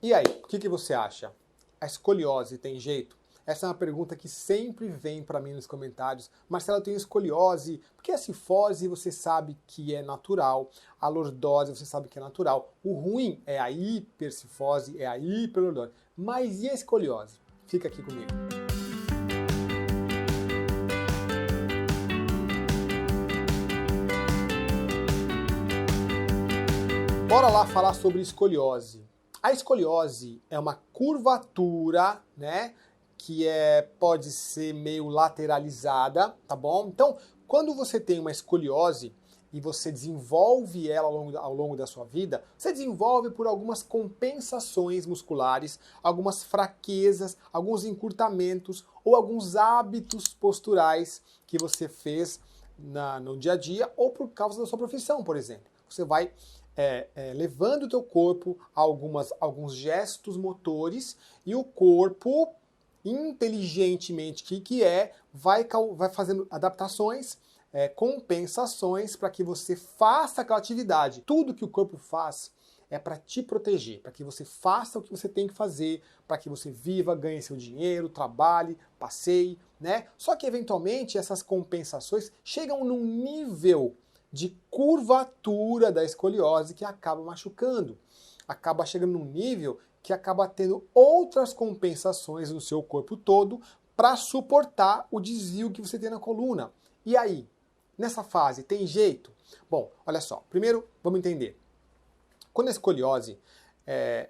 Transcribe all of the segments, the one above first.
E aí, o que você acha? A escoliose tem jeito? Essa é uma pergunta que sempre vem para mim nos comentários. Marcelo, eu tenho escoliose, porque a cifose você sabe que é natural, a lordose você sabe que é natural. O ruim é a hipercifose, é a hiperlordose. Mas e a escoliose? Fica aqui comigo. Bora lá falar sobre escoliose. A escoliose é uma curvatura, né, que pode ser meio lateralizada, tá bom? Então, quando você tem uma escoliose e você desenvolve ela ao longo da sua vida, você desenvolve por algumas compensações musculares, algumas fraquezas, alguns encurtamentos ou alguns hábitos posturais que você fez no dia a dia ou por causa da sua profissão, por exemplo. Você vai levando o teu corpo a alguns gestos motores e o corpo, inteligentemente, vai fazendo adaptações, compensações para que você faça aquela atividade. Tudo que o corpo faz é para te proteger, para que você faça o que você tem que fazer, para que você viva, ganhe seu dinheiro, trabalhe, passeie, né? Só que, eventualmente, essas compensações chegam num nível de curvatura da escoliose que acaba machucando. Acaba chegando num nível que acaba tendo outras compensações no seu corpo todo para suportar o desvio que você tem na coluna. E aí, nessa fase, tem jeito? Bom, olha só, primeiro vamos entender. Quando a escoliose,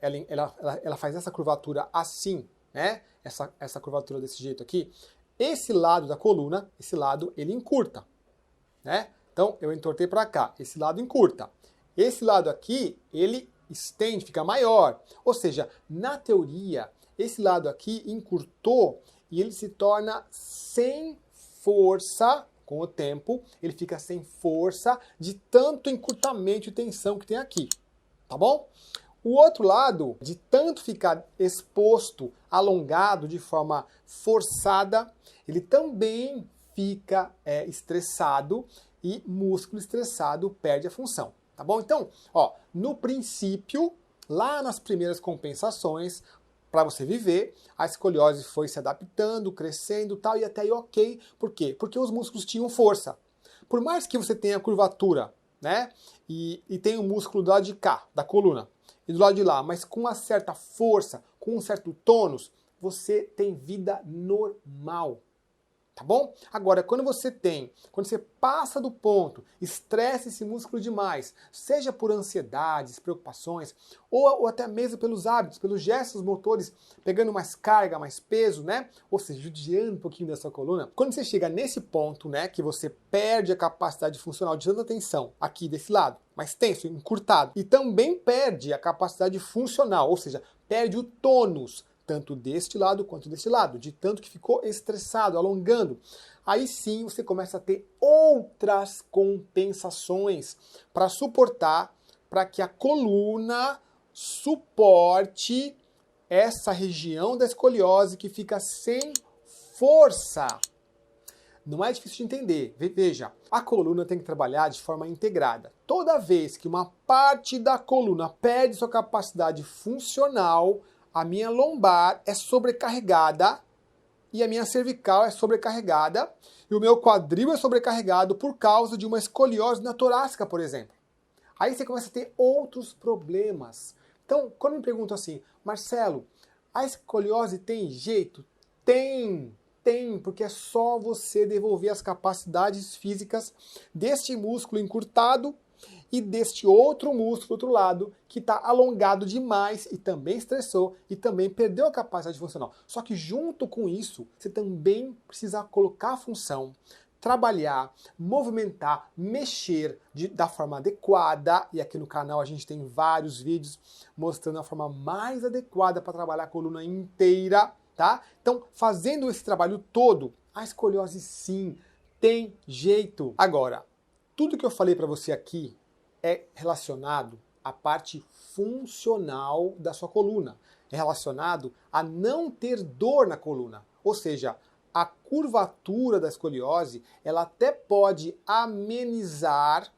ela faz essa curvatura assim, né? Essa curvatura desse jeito aqui, esse lado da coluna, esse lado, ele encurta, né? Então, eu entortei para cá, esse lado encurta. Esse lado aqui, ele estende, fica maior. Ou seja, na teoria, esse lado aqui encurtou e ele se torna sem força, com o tempo, ele fica sem força de tanto encurtamento e tensão que tem aqui. Tá bom? O outro lado, de tanto ficar exposto, alongado de forma forçada, ele também fica estressado e músculo estressado perde a função, tá bom? Então, ó, no princípio, lá nas primeiras compensações, para você viver, a escoliose foi se adaptando, crescendo, tal, e até aí ok. Por quê? Porque os músculos tinham força. Por mais que você tenha curvatura, né, e tenha o músculo do lado de cá, da coluna, e do lado de lá, mas com uma certa força, com um certo tônus, você tem vida normal. Tá bom? Agora, quando você passa do ponto, estressa esse músculo demais, seja por ansiedades, preocupações, ou até mesmo pelos hábitos, pelos gestos motores, pegando mais carga, mais peso, né? Ou seja, judiando um pouquinho da sua coluna. Quando você chega nesse ponto, né, que você perde a capacidade funcional de tanta tensão aqui desse lado, mais tenso, encurtado, e também perde a capacidade funcional, ou seja, perde o tônus, tanto deste lado quanto deste lado, de tanto que ficou estressado, alongando. Aí sim você começa a ter outras compensações para suportar, para que a coluna suporte essa região da escoliose que fica sem força. Não é difícil de entender. Veja, a coluna tem que trabalhar de forma integrada. Toda vez que uma parte da coluna perde sua capacidade funcional, a minha lombar é sobrecarregada e a minha cervical é sobrecarregada e o meu quadril é sobrecarregado por causa de uma escoliose na torácica, por exemplo. Aí você começa a ter outros problemas. Então, quando me perguntam assim, Marcelo, a escoliose tem jeito? Tem, porque é só você devolver as capacidades físicas deste músculo encurtado e deste outro músculo do outro lado, que está alongado demais e também estressou e também perdeu a capacidade funcional. Só que junto com isso, você também precisa colocar a função, trabalhar, movimentar, mexer da forma adequada. E aqui no canal a gente tem vários vídeos mostrando a forma mais adequada para trabalhar a coluna inteira, tá? Então, fazendo esse trabalho todo, a escoliose sim tem jeito. Agora, tudo que eu falei para você aqui é relacionado à parte funcional da sua coluna. É relacionado a não ter dor na coluna. Ou seja, a curvatura da escoliose, ela até pode amenizar,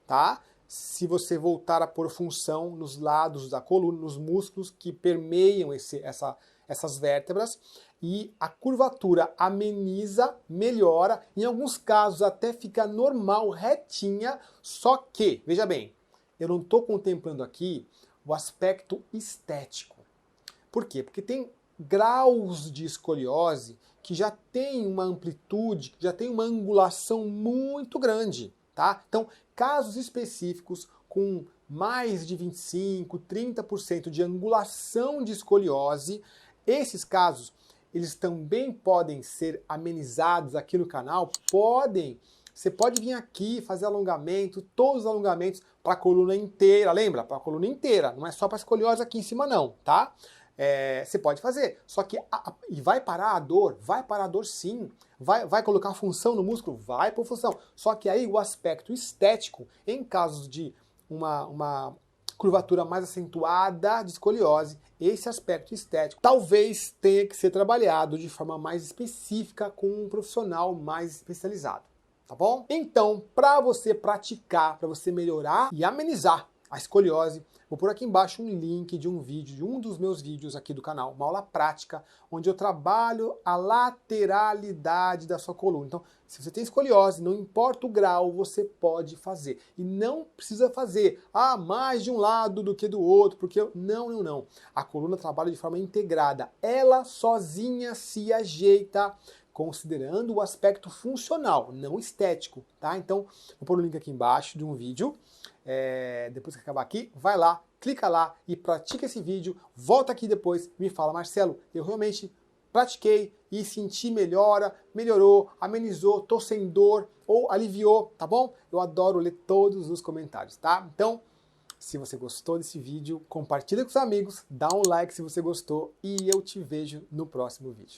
tá? se você voltar a pôr função nos lados da coluna, nos músculos que permeiam essas vértebras, e a curvatura ameniza, melhora, em alguns casos até fica normal, retinha, só que, veja bem, eu não estou contemplando aqui o aspecto estético. Por quê? Porque tem graus de escoliose que já tem uma amplitude, que já tem uma angulação muito grande, tá? Então, casos específicos com mais de 25, 30% de angulação de escoliose, esses casos, eles também podem ser amenizados aqui no canal, você pode vir aqui fazer alongamento, todos os alongamentos para a coluna inteira, lembra? Para a coluna inteira, não é só para a escoliose aqui em cima não, tá? Você pode fazer, só que e vai parar a dor? Vai parar a dor sim. Vai colocar função no músculo? Vai por função. Só que aí o aspecto estético, em casos de uma curvatura mais acentuada de escoliose, esse aspecto estético talvez tenha que ser trabalhado de forma mais específica com um profissional mais especializado, tá bom? Então, para você praticar, para você melhorar e amenizar a escoliose, vou pôr aqui embaixo um link de um vídeo, de um dos meus vídeos aqui do canal, uma aula prática, onde eu trabalho a lateralidade da sua coluna. Então, se você tem escoliose, não importa o grau, você pode fazer. E não precisa fazer mais de um lado do que do outro, porque não. A coluna trabalha de forma integrada. Ela sozinha se ajeita, considerando o aspecto funcional, não estético, tá? Então, vou pôr o link aqui embaixo de um vídeo. Depois que acabar aqui, vai lá, clica lá e pratica esse vídeo, volta aqui depois e me fala, Marcelo, eu realmente pratiquei e senti melhora, melhorou, amenizou, tô sem dor ou aliviou, tá bom? Eu adoro ler todos os comentários, tá? Então, se você gostou desse vídeo, compartilha com os amigos, dá um like se você gostou e eu te vejo no próximo vídeo.